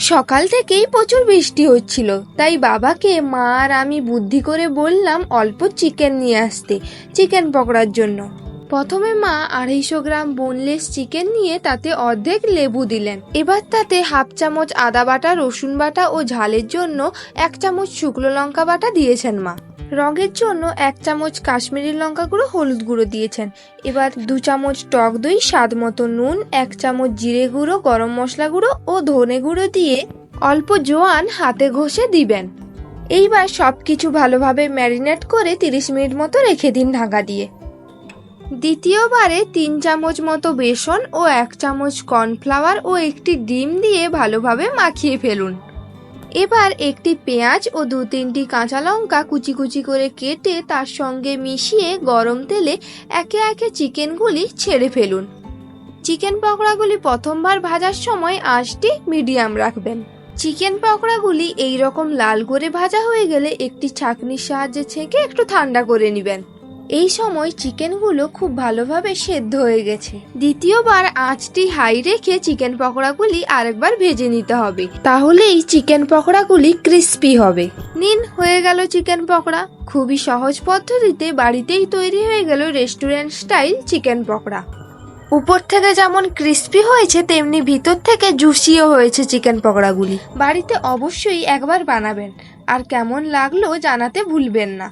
সকাল থেকেই প্রচুর বৃষ্টি হচ্ছিল, তাই বাবাকে মা আর আমি বুদ্ধি করে বললাম অল্প চিকেন নিয়ে আসতে চিকেন পকোড়ার জন্য। প্রথমে মা 250 গ্রাম বোনলেস চিকেন নিয়ে তাতে অর্ধেক লেবু দিলেন। এবার তাতে হাফ চামচ আদা বাটা, রসুন বাটা ও ঝালের জন্য 1 চামচ শুকনো লঙ্কা বাটা দিয়েছেন মা। রঙের জন্য 1 চামচ কাশ্মীরি লঙ্কা গুঁড়ো, হলুদ গুঁড়ো দিয়েছেন। এবার 2 চামচ টক দই, স্বাদ মতো নুন, 1 চামচ জিরে গুঁড়ো, গরম মশলা গুঁড়ো ও ধনে গুঁড়ো দিয়ে অল্প জোয়ান হাতে ঘষে দিবেন। এইবার সবকিছু ভালোভাবে ম্যারিনেট করে 30 মিনিট মতো রেখে দিন ঢাকা দিয়ে। দ্বিতীয়বারে 3 চামচ মতো বেসন ও 1 চামচ কর্নফ্লাওয়ার ও একটি ডিম দিয়ে ভালোভাবে মাখিয়ে ফেলুন। এবার একটি পেঁয়াজ ও 2-3টি কাঁচা লঙ্কা কুচি কুচি করে কেটে তার সঙ্গে মিশিয়ে গরম তেলে একে একে চিকেনগুলি ছেড়ে ফেলুন। চিকেন পকোড়াগুলি প্রথমবার ভাজার সময় আঁচটি মিডিয়াম রাখবেন। চিকেন পকোড়াগুলি এই রকম লাল করে ভাজা হয়ে গেলে একটি ছাঁকনির সাহায্যে ছেঁকে একটু ঠান্ডা করে নেবেন। এই সময় চিকেনগুলো খুব ভালোভাবে সেদ্ধ হয়ে গেছে। দ্বিতীয়বার আঁচটি হাই রেখে চিকেন পকোড়াগুলি আরেকবার ভেজে নিতে হবে, তাহলেই চিকেন পকোড়াগুলি ক্রিস্পি হবে। নিন, হয়ে গেল চিকেন পকোড়া। খুবই সহজ পদ্ধতিতে বাড়িতেই তৈরি হয়ে গেল রেস্টুরেন্ট স্টাইল চিকেন পকোড়া। উপর থেকে যেমন ক্রিস্পি হয়েছে তেমনি ভিতর থেকে জুসিও হয়েছে চিকেন পকোড়াগুলি। বাড়িতে অবশ্যই একবার বানাবেন আর কেমন লাগলো জানাতে ভুলবেন না।